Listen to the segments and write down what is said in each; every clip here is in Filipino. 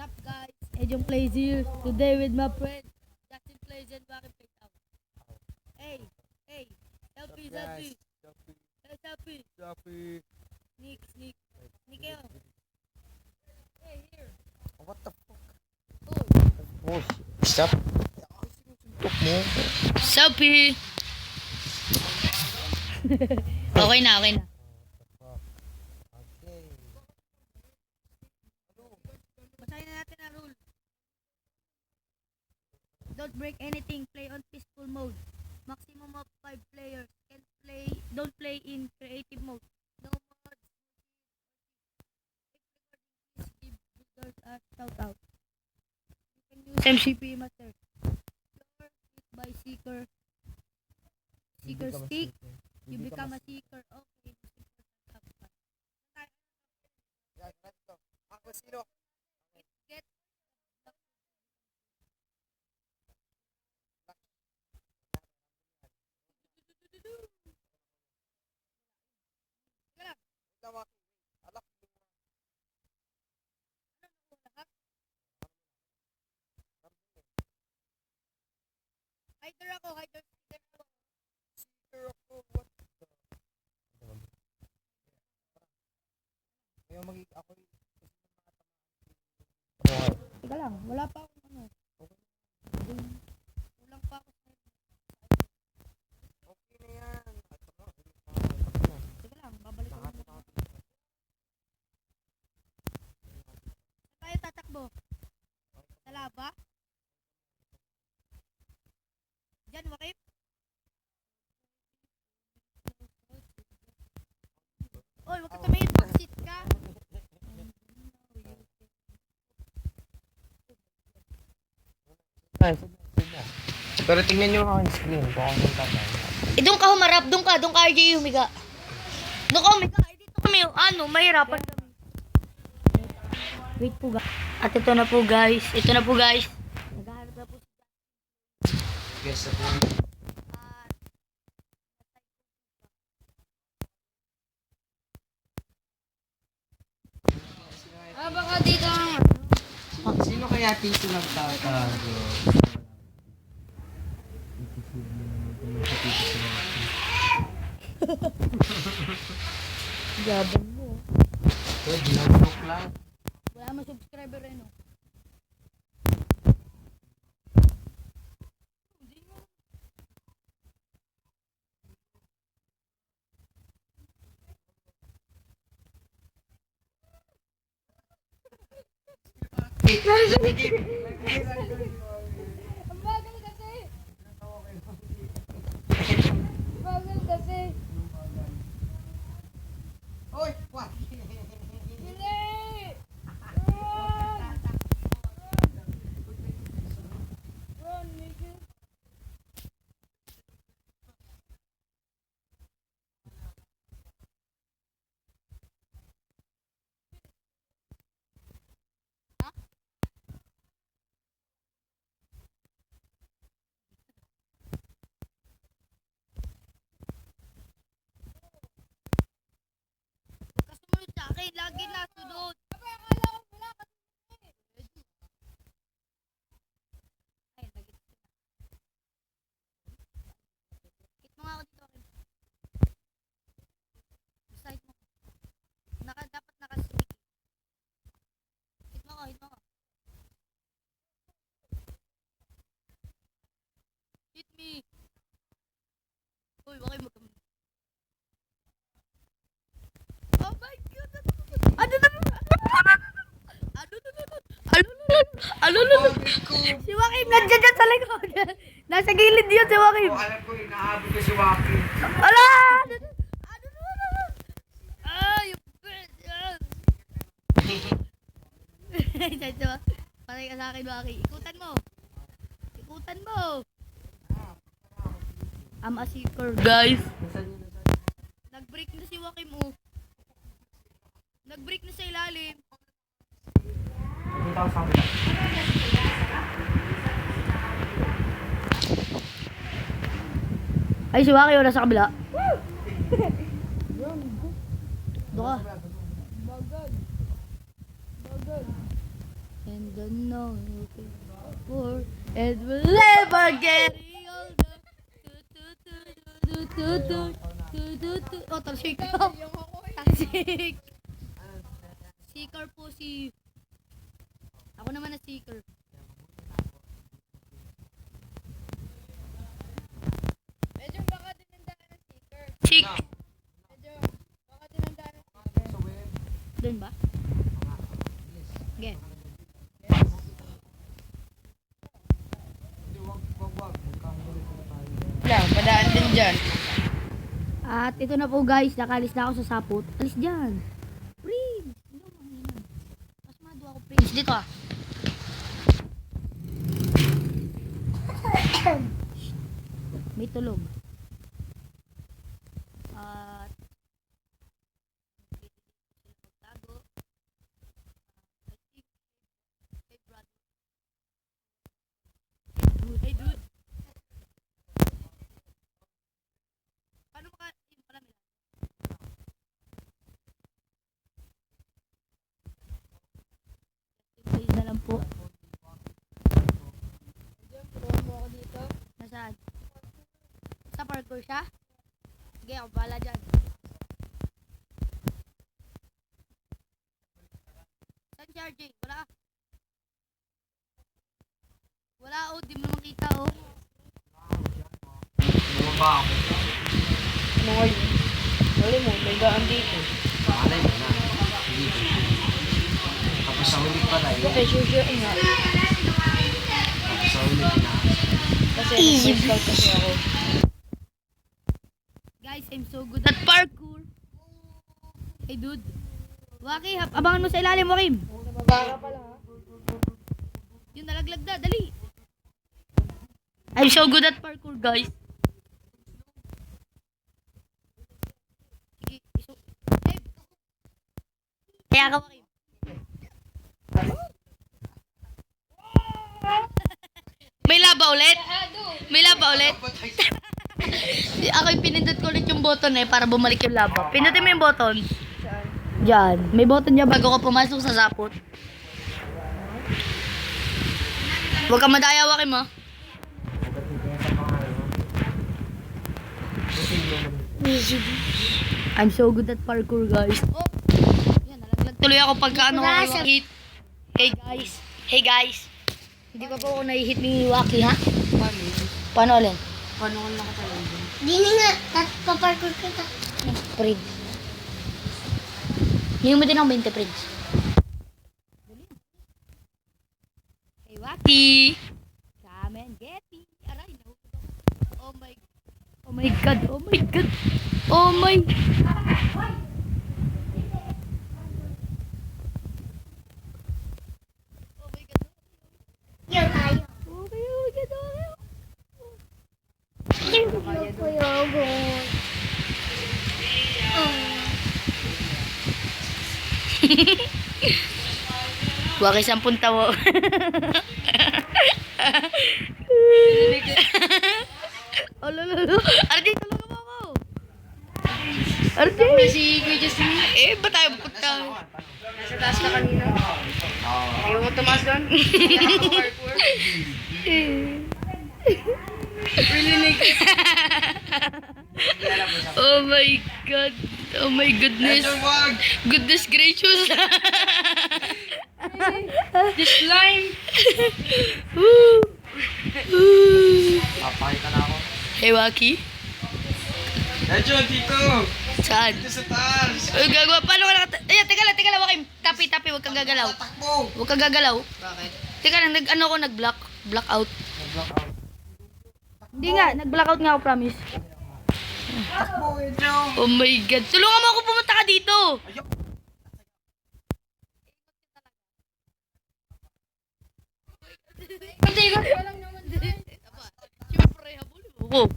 What's up guys? Ejong plays here today with my friend Justin plays and Waki plays out. Hey, hey, selfie, selfie, hey, selfie. Sneak. Sneak kayo. Hey, here. What the fuck? Oh. Oh, stop. Tok mo. Selfie. Okay na. Okay. Basahin na natin ang rule. Don't break anything. Play on peaceful mode. Maximum of 5 players. Don't play in creative mode. No mods. If recording, please give users a shout out. You can use MCP master. Your hit by seeker. Seeker stick. You become a seeker. Okay. Ako sino? Get Tawa. Alak. hider ako. Sino ako? What the? Ngayon ako Teka lang, wala pa akong ano. Kulang pa ako sa okay na yan. Teka lang, babalik ako muna. Lahat Saan tayo tatakbo? Sa lava? Diyan, Wakip? Oy, wag ka tumingin, backseat ka. Pero tingnan nyo ako yung screen kung ano yung tatay. Doon ka humarap, doon ka RJ humiga. Doon ka humiga, dito kami, mahirapan kami. Wait po guys. At ito na po guys, Naghahanap na po Guess na po. baka dito ang Sino kaya dito nagtatago? Gabang mo. Uy, ginagok lang. Wala mo subscriber rin, no? Ang bagal kasi. Bagal kasi. Uy, what? Dili! Run, nigga. Kasunod sa akin, lagi nasunod. Akala ko wala ka. Ay, lagi. Hit mo nga ako dito. Akin. Beside mo. Dapat naka-stick. Hit mo ako. Hit me. Uy, bakit mo kami? Oh my God! Si Joaquin nandiyan dyan sa likod. Nasa gilid yun si Joaquin. Alam ko, inaabot ko si Waki. Ala! You bitch! Patay ka sa akin, Joaquin. Ikutan mo. I'm a seeker, guys. Nag-break na si Joaquin, oh. Nag-break na sa ilalim. Punta ko sa kapila. Ay, si Joaquin wala sa kabila. Doon ka. Bagad. And don't know you can for and will never get older. Oh, talsik. Talsik. Seeker po si... Ako naman na seeker. Medyo baka dinandaan ng sticker. Chick. Medyo baka dinandaan ng sticker. Doon ba? Okay. Lang, padaan din dyan. At ito na po guys, nakalis na ako sa sapot. Alis dyan. Prince! Ano mahina? Mas mado ako, Prince. Dito ah. May tulog. At tago. I think hey brother. Hey dude. Paano maka-in pala nila? Testing na lang po. Medyo promo ako dito. Nasaan? Sa parkour siya? Sige, ako bahala dyan. Saan si RJ? Wala. Wala oh, di mo naman kita oh. Bumaba ako. Ano ngayon? Wala mo, may daan dito. Malay mo na. Hindi. Tapos sa huli pala yun. Okay, sure nga. Tapos sa huli na. Kasi nag-install kasi ako. Guys, I'm so good at parkour. Hey dude. Waki, abangan mo sa ilalim mo, Kim. Nababara pala ha. Yung nalaglag na, dali. I'm so good at parkour, guys. Sige, iso. Hey. Kaya ka, Kim. May laba ulit? May laba ulit? Ako yung pinindot ko ulit yung button eh para bumalik yung laba. Pindutin mo yung button. Saan? Diyan. May button niya bago ka pumasok sa sapot. Huwag ka madayawa, Kim, ha? I'm so good at parkour, guys. Oh! Yan, nalaglag tuloy ako pagka ano ko hit. Hey, guys. Hey, guys. Hindi pa po ako nai-hit ni Waki, ha? Paano alin? Paano ko nakatalang din? Dini nga, paparkour kita. Prince. Hindi mo din ako 20, Prince. Hey, Waki. Come and get me. Aray, nahukod ako. Oh my God. Oh my God. Oh my God. Oh my. Oh my God. Yo tayo. Okay, okay, okay. Yo po yogurt. Waki 10 tawo. Oh, lolo. RJ, tulungan mo ako. RJ. Si Kuya Justin, Eh, ba tayo pupunta? nasa taas ka kanina. Ayaw mo tumaas doon? Hindi ako parkour. Really nigga. Oh my God. Oh my goodness. Wag! Goodness gracious. This slime. Woo. Woo. Papakita na ako. Hey, Waki. Medyo, dito! Saan? Dito sa taas! Ay, gagawa. Paano ka nakata... Ay, teka lang, Waki. Tapi, huwag kang gagalaw. Takbo! Huwag kang gagalaw. Bakit? Teka lang, nag-ano ko, blackout. Nag-block out. Hindi nga, nag-blackout nga ako, promise. Takbo, medyo! Oh my God. Tulungan mo ako pumunta ka dito. Ayok! Pagtigot ka lang naman dyan. Siyempre, habulin mo ko.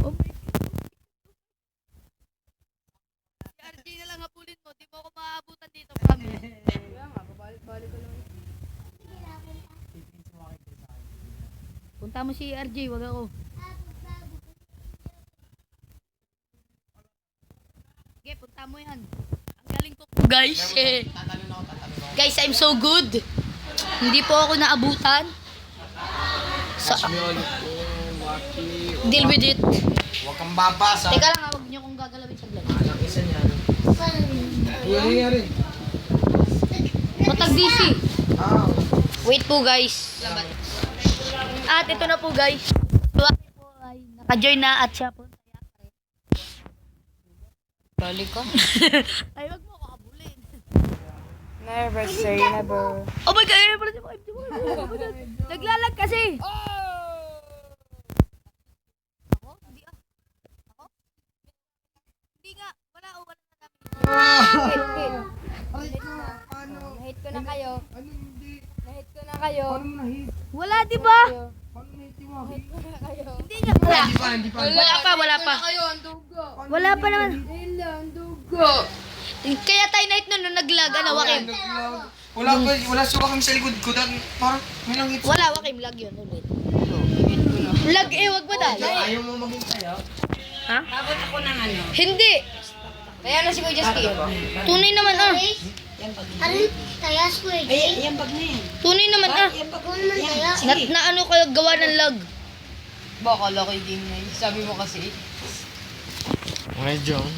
Oh my God. Si RJ na lang habulin mo. Di mo ako maaabutan dito, promise. Kaya nga, babalik-balik ko lang. Punta mo si RJ, wag ako. Okay, punta mo yan. Ang galing ko po, guys. Tatalon ako. Guys, I'm so good. Hindi po ako naabutan. Catch me all you can, Waki. Deal with it. Huwag kang babasa. Teka lang, huwag niyo kong gagalawin sa vlog. Alang isa niyan. Huli nga rin. Matag DC. Ah. Wait po guys. At ito na po guys. Waki po ay naka-join na at siya po. Balik ko. Ay, wag mo ako habulin. Never say never. Oh my God! Pala si Mike. Naglalag kasi. Ako? Hindi ah. Ako? Hindi nga. Wala o. Wala na namin. Nahit ko na kayo. Nahit ko na kayo. Wala, di ba? Kayo. Hindi nga. Wala. Hindi pa. Wala pa. Kayo, ang dugo. Wala pa naman. Ang dugo. Kaya tayo night nun nung naglag. Ano, Wakim? Wala suka kami sa likod ko. Parang may nangit. Wala, Wakim. Lag yun ulit. Lag eh, wag ba dali? Ayaw mo maghintay ah. Ha? Abot ako ng ano. Hindi. Kaya na si Kuya Justin. Tunay naman ah. Arin, tayas ko eh. Yan bag na yan. Tunay naman ah. Ako naman kaya. Na ano kayo gawa ng lag? Baka laki game na yun. Sabi mo kasi. Okay, John.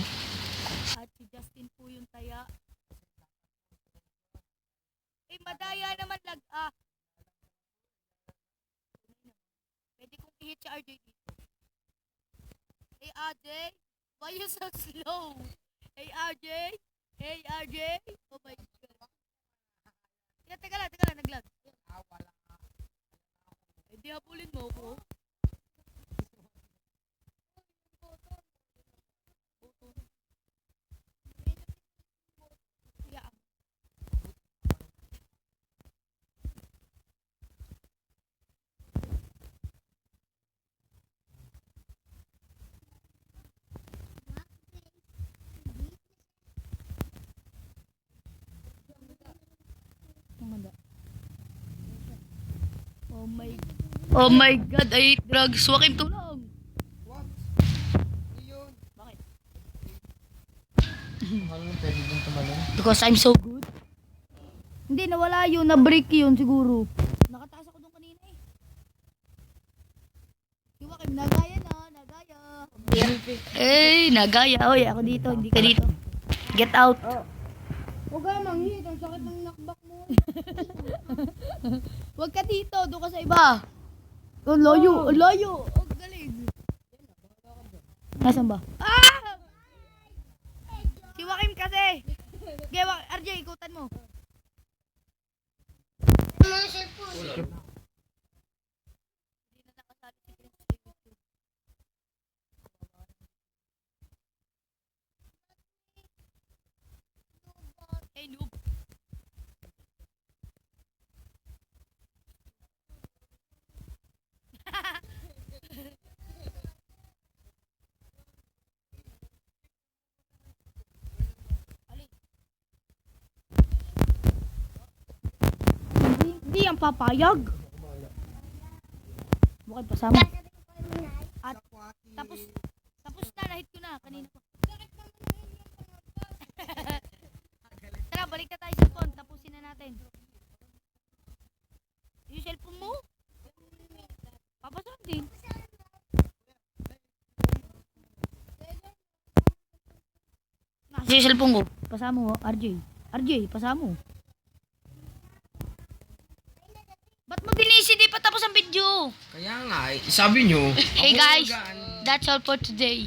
At si Justin po yung taya. Eh, madaya naman lag ah. Pwede kong i-hit si RJ dito. Hey RJ, why you so slow? Hey RJ, hey RJ. Oh my God. Teka lang, naglag. Eh, di habulin mo ko. Yeah. Oh my God, I hate drugs. Wakim tulong. Bakit? Pwede din tumalon. Because I'm so good. Hindi, nawala yun. Na-break yun siguro. Nakataas ako doon kanina eh. Si Wakim, nagaya na. Eh, nagaya. Oy, ako dito. Hindi ka dito. Get out. Huwag ka manghit. Ang sakit ng nakbak mo. Huwag ka dito. Doon ka sa iba. Oh, layo. Oh, layo. Oh, galing. Nasaan ba? Ah! Si Wakim kasi. Okay, RJ, ikutan mo. Mga cellphone. Hindi na nakasali si Prince sa YouTube. Hey, noob. Hindi yan papayag. Bukod pasama. At tapos na, nahit ko na kanina pa. Tara, balik na tayo sa phone. Tapusin na natin. Yung cellphone mo? Papasahan din. Nasa yung cellphone ko. Pasama mo, RJ. RJ, pasama mo. Ba't mo binisi? Di pa tapos ang video. Kaya nga, sabi nyo. Hey guys, that's all for today.